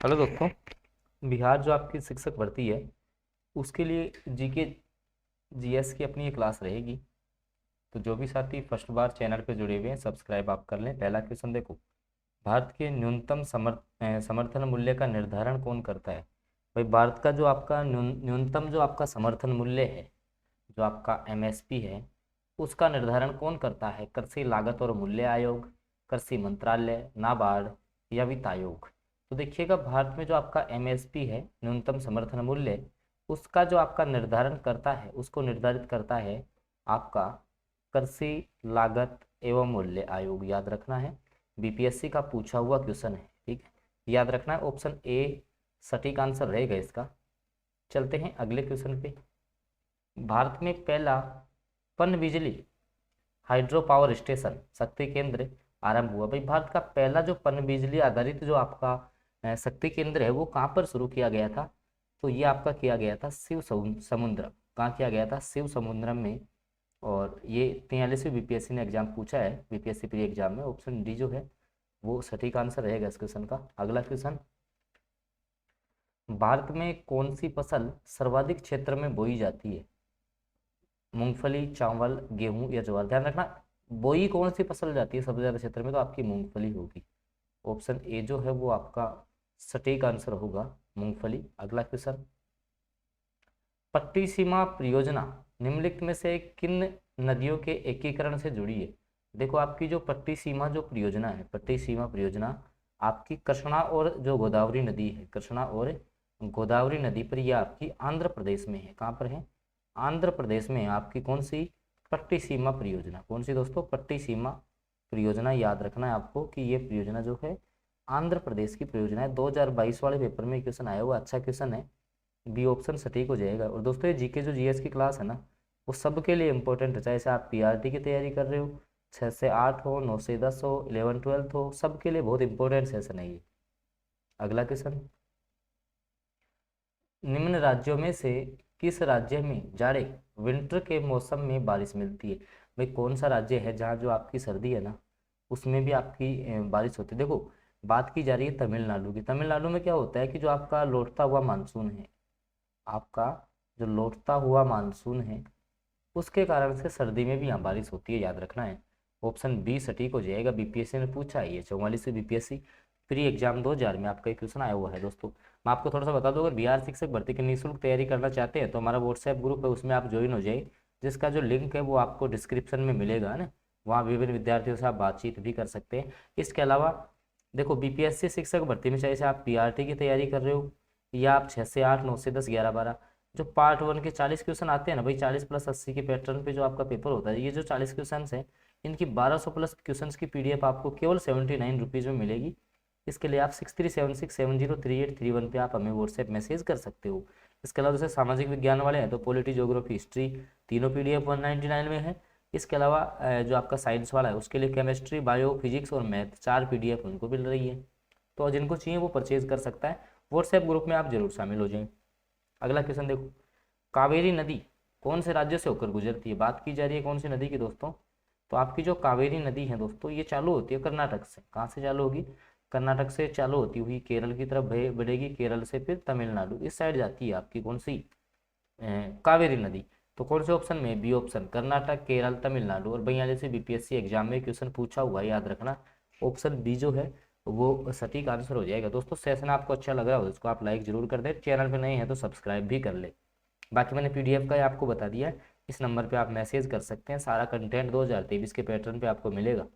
Hello दोस्तों। बिहार जो आपकी शिक्षक भर्ती है उसके लिए जीके जीएस की अपनी एक क्लास रहेगी। तो जो भी साथी फर्स्ट बार चैनल पे जुड़े हुए हैं सब्सक्राइब आप कर लें। पहला क्वेश्चन देखो, भारत के न्यूनतम समर्थन मूल्य का निर्धारण कौन करता है। भाई भारत का जो आपका न्यूनतम जो आपका समर्थन मूल्य है, जो आपका एमएसपी है, उसका निर्धारण कौन करता है। कृषि लागत और मूल्य आयोग, कृषि मंत्रालय, नाबार्ड या वित्त आयोग। तो देखिएगा, भारत में जो आपका एमएसपी है, न्यूनतम समर्थन मूल्य, उसका जो आपका निर्धारण करता है, उसको निर्धारित करता है आपका कृषि लागत एवं मूल्य आयोग। याद रखना है, बीपीएससी का पूछा हुआ क्वेश्चन है, ठीक है, याद रखना है। ऑप्शन ए सटीक आंसर रहेगा इसका। चलते हैं अगले क्वेश्चन पे। भारत में पहला पन बिजली हाइड्रो पावर स्टेशन शक्ति केंद्र आरंभ हुआ। भाई भारत का पहला जो पन बिजली आधारित जो आपका शक्ति केंद्र है वो कहाँ पर शुरू किया गया था। तो ये आपका किया गया था समुद्रम। कहाँ किया गया था? शिव समुद्रम में। और ये 43वीं बीपीएससी ने एग्जाम पूछा है, बीपीएससी प्री एग्जाम में। ऑप्शन डी जो है वो सटीक आंसर रहेगा इस क्वेश्चन का। अगला क्वेश्चन, भारत में कौन सी फसल सर्वाधिक क्षेत्र में बोई जाती है। मूंगफली, चावल, गेहूं या ज्वार। ध्यान रखना, बोई कौन सी फसल जाती है सबसे ज्यादा क्षेत्र में, तो आपकी मूंगफली होगी। ऑप्शन ए जो है वो आपका सटीक आंसर होगा, मूंगफली। अगला क्वेश्चन, पट्टी सीमा परियोजना निम्नलिखित में से किन नदियों के एकीकरण से जुड़ी है। देखो, आपकी जो पट्टी सीमा जो परियोजना है, पट्टी सीमा परियोजना आपकी कृष्णा और जो गोदावरी नदी है, कृष्णा और गोदावरी नदी पर, यह आपकी आंध्र प्रदेश में है। कहाँ पर है? आंध्र प्रदेश में आपकी कौन सी पट्टी सीमा परियोजना। कौन सी दोस्तों? पट्टी सीमा परियोजना। याद रखना है आपको कि ये परियोजना जो है आंध्र प्रदेश की परियोजना है। 2022 वाले पेपर में क्वेश्चन आया हुआ, अच्छा क्वेश्चन है। बी ऑप्शन सटीक हो जाएगा। और दोस्तों ये जीके जो जीएस की क्लास है ना, वो सबके लिए इंपॉर्टेंट है। चाहे से आप पीआरटी की तैयारी कर रहे हो, 6 से 8 हो, 9 से 10 हो, 11 12 हो, सबके लिए बहुत इंपॉर्टेंट सेशन है ये। अगला क्वेश्चन, निम्न राज्यों में से किस राज्य में जाड़े विंटर के मौसम में बारिश मिलती है। भाई कौन सा राज्य है जहाँ जो आपकी सर्दी है ना उसमें भी आपकी बारिश होती है। देखो, बात की जा रही है तमिलनाडु की। तमिलनाडु में क्या होता है कि जो आपका लौटता हुआ मानसून है, आपका जो लौटता हुआ मानसून है, उसके कारण से सर्दी में भी यहाँ बारिश होती है। याद रखना है। ऑप्शन बी सटीक हो जाएगा। बीपीएससी ने पूछा है ये, 44वीं बीपीएससी प्री एग्जाम 2000 में आपका एक क्वेश्चन आया हुआ है। दोस्तों मैं आपको थोड़ा सा बता दूं, अगर बिहार शिक्षक भर्ती की निःशुल्क तैयारी करना चाहते हैं तो हमारा व्हाट्सएप ग्रुप है, उसमें आप ज्वाइन हो जाइए, जिसका जो लिंक है वो आपको डिस्क्रिप्शन में मिलेगा ना। वहाँ विभिन्न विद्यार्थियों से आप बातचीत भी कर सकते हैं। इसके अलावा देखो, बीपीएससी शिक्षक भर्ती में चाहे से आप पीआरटी की तैयारी कर रहे हो या आप 6 से 8, 9 से 10, 11 12, जो पार्ट 1 के 40 क्वेश्चन आते हैं ना भाई, 40 + 80 के पैटर्न पे जो आपका पेपर होता है, ये जो 40 क्वेश्चन है इनकी 1200 प्लस क्वेश्चन की पीडीएफ आपको केवल 79 रुपीज़ में मिलेगी। इसके लिए आप 6376703831 पे आप हमें व्हाट्सएप मैसेज कर सकते हो। इसके अलावा जैसे सामाजिक विज्ञान वाले हैं तो पॉलिटी, ज्योग्राफी, हिस्ट्री तीनों पीडीएफ 199 में है। इसके अलावा जो आपका साइंस वाला है उसके लिए केमिस्ट्री, बायो, फिजिक्स और मैथ 4 पीडीएफ उनको मिल रही है। तो जिनको चाहिए वो परचेज कर सकता है। व्हाट्सएप ग्रुप में आप जरूर शामिल हो जाएं। अगला क्वेश्चन देखो, कावेरी नदी कौन से राज्य से होकर गुजरती है। बात की जा रही है कौन सी नदी की दोस्तों? तो आपकी जो कावेरी नदी है दोस्तों, ये चालू होती है कर्नाटक से। कहाँ से चालू होगी? कर्नाटक से चालू होती हुई केरल की तरफ बढ़ेगी, केरल से फिर तमिलनाडु, इस साइड जाती है आपकी कौन सी कावेरी नदी। तो कौन से ऑप्शन में? B option, Karnataka, Kerala, Tamil Nadu. और 42 बीपीएससी एग्जाम में क्वेश्चन पूछा हुआ है, याद रखना। ऑप्शन बी जो है वो सटीक आंसर हो जाएगा। दोस्तों सेशन आपको अच्छा लग रहा हो इसको आप लाइक जरूर कर दें, चैनल पे नए हैं तो सब्सक्राइब भी कर ले। बाकी मैंने पीडीएफ का आपको बता दिया है, इस नंबर पे आप मैसेज कर सकते हैं। सारा कंटेंट 2023 के पैटर्न पे आपको मिलेगा।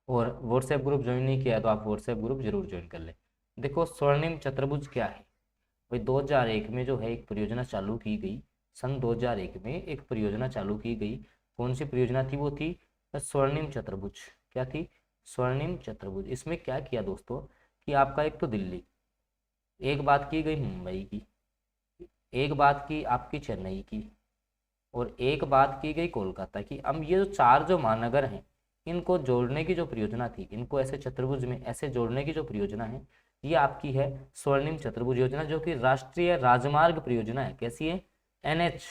और व्हाट्सएप ग्रुप ज्वाइन नहीं किया है तो आप व्हाट्सएप ग्रुप जरूर ज्वाइन कर ले। देखो, स्वर्णिम चतुर्भुज क्या है भाई? 2001 में जो है एक परियोजना चालू की गई। सन 2001 में एक परियोजना चालू की गई। कौन सी परियोजना थी? वो थी स्वर्णिम चतुर्भुज। क्या थी? स्वर्णिम चतुर्भुज। इसमें क्या किया दोस्तों कि आपका एक तो दिल्ली, एक बात की गई मुंबई की, एक बात की आपकी चेन्नई की, और एक बात की गई कोलकाता की। अब ये जो 4 जो महानगर हैं इनको जोड़ने की जो परियोजना थी, इनको ऐसे चतुर्भुज में ऐसे जोड़ने की जो परियोजना है, ये आपकी है स्वर्णिम चतुर्भुज योजना, जो कि राष्ट्रीय राजमार्ग परियोजना है। कैसी है? एनएच,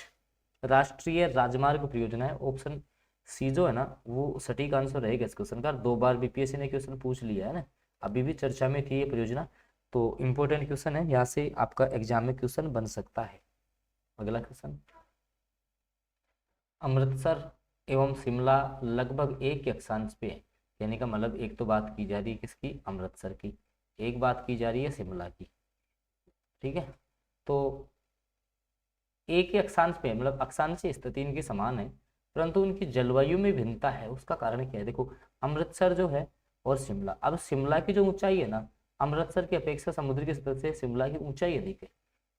राष्ट्रीय राजमार्ग परियोजना है। ऑप्शन सी जो है ना वो सटीक आंसर रहेगा इस क्वेश्चन का। 2 बार बीपीएससी ने क्वेश्चन पूछ लिया है ना, अभी भी चर्चा में थी ये परियोजना। तो इम्पोर्टेंट क्वेश्चन है, यहाँ से आपका एग्जाम में क्वेश्चन बन सकता है। अगला क्वेश्चन, अमृतसर एवं शिमला लगभग एक ही अक्षांश पे है। कहने का मतलब एक तो बात की जा रही है किसकी, अमृतसर की, एक बात की जा रही है शिमला की, ठीक है। तो एक ही अक्षांश पे है, मतलब अक्षांशीय स्थिति इनकी समान है, परंतु इनकी जलवायु में भिन्नता है। उसका कारण क्या है, देखो अमृतसर जो है और शिमला, अब शिमला की जो ऊंचाई है ना, अमृतसर की अपेक्षा समुद्र की सतह से शिमला की ऊंचाई अधिक है।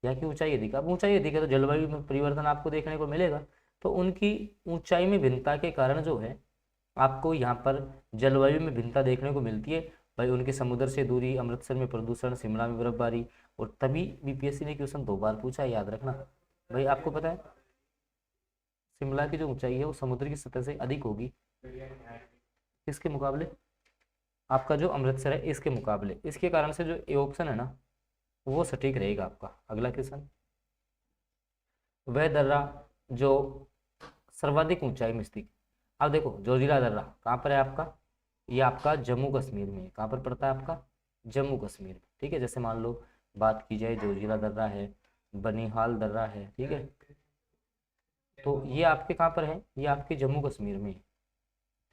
यहाँ की ऊंचाई अधिक है, अब ऊंचाई अधिक है तो जलवायु में परिवर्तन आपको देखने को मिलेगा। तो उनकी ऊंचाई में भिन्नता के कारण जो है आपको यहाँ पर जलवायु में भिन्नता देखने को मिलती है। भाई उनके समुद्र से दूरी, अमृतसर में प्रदूषण, शिमला में बर्फबारी, और तभी बीपीएससी ने क्वेश्चन 2 बार पूछा है, याद रखना। भाई आपको पता है शिमला की जो ऊंचाई है वो समुद्र की सतह से अधिक होगी, इसके मुकाबले आपका जो अमृतसर है इसके मुकाबले, इसके कारण से जो ए ऑप्शन है ना वो सटीक रहेगा आपका। अगला क्वेश्चन, वह दर्रा जो सर्वाधिक ऊंचाई में स्थित, अब देखो जोजिला दर्रा कहाँ पर है आपका, ये आपका जम्मू कश्मीर में है। कहाँ पर पड़ता है आपका, जम्मू कश्मीर में, ठीक है। जैसे मान लो बात की जाए जोजिला दर्रा है, बनिहाल दर्रा है, ठीक है, तो ये आपके कहाँ पर है, ये आपके जम्मू कश्मीर में है,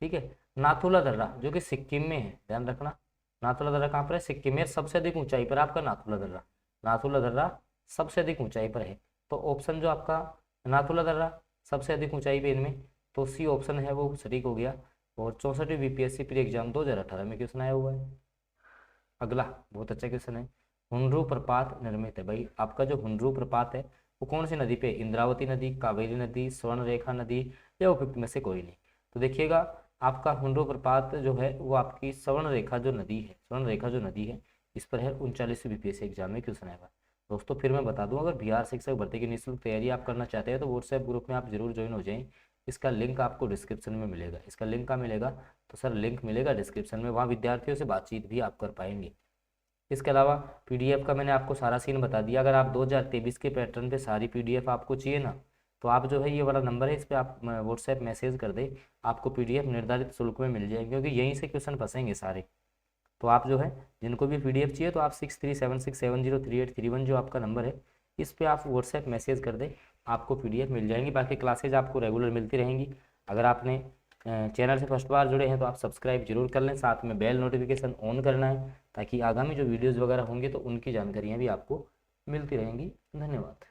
ठीक है। नाथुला दर्रा जो कि सिक्किम में है, ध्यान रखना, नाथुला दर्रा कहाँ पर है, सिक्किम में, सबसे अधिक ऊंचाई पर आपका नाथुला दर्रा, नाथुला दर्रा सबसे अधिक ऊंचाई पर है। तो ऑप्शन जो आपका नाथुला दर्रा सबसे अधिक ऊंचाई पे इनमें, तो सी ऑप्शन है वो सटीक हो गया। और 64वीं बीपीएससी प्री एग्जाम 2018 में क्वेश्चन आया हुआ है। अगला बहुत अच्छा क्वेश्चन है, हुंड्रू प्रपात निर्मित है। भाई आपका जो हुंड्रू प्रपात है वो कौन सी नदी पे, इंद्रावती नदी, कावेरी नदी, स्वर्ण रेखा नदी, या उपयुक्त में से कोई नहीं। तो देखिएगा आपका हुंड्रू प्रपात जो है वो आपकी स्वर्ण रेखा जो नदी है, स्वर्ण रेखा जो नदी है इस पर है 39वीं बीपीएससी एग्जाम में क्वेश्चन आएगा। दोस्तों फिर मैं बता दूं, अगर बिहार शिक्षक भर्ती की निःशुल्क तैयारी आप करना चाहते हैं तो व्हाट्सएप ग्रुप में आप जरूर ज्वाइन हो जाएं। इसका लिंक आपको डिस्क्रिप्शन में मिलेगा। इसका लिंक कहाँ मिलेगा, तो सर लिंक मिलेगा डिस्क्रिप्शन में, वहाँ विद्यार्थियों से बातचीत भी आप कर पाएंगे। इसके अलावा पीडीएफ का मैंने आपको सारा सीन बता दिया। अगर आप 2023 के पैटर्न पे सारी पीडीएफ आपको चाहिए ना, तो आप जो है ये वाला नंबर है इस पर आप व्हाट्सएप मैसेज कर दे, आपको पीडीएफ निर्धारित शुल्क में मिल जाएगी, क्योंकि यहीं से क्वेश्चन फंसेंगे सारे। तो आप जो है जिनको भी पीडीएफ चाहिए तो आप 6376703831 जो आपका नंबर है इस पर आप व्हाट्सएप मैसेज कर दें, आपको पीडीएफ मिल जाएंगी। बाकी क्लासेज आपको रेगुलर मिलती रहेंगी। अगर आपने चैनल से फर्स्ट बार जुड़े हैं तो आप सब्सक्राइब जरूर कर लें, साथ में बेल नोटिफिकेशन ऑन करना है, ताकि आगामी जो वीडियोज़ वगैरह होंगे तो उनकी जानकारियाँ भी आपको मिलती रहेंगी। धन्यवाद।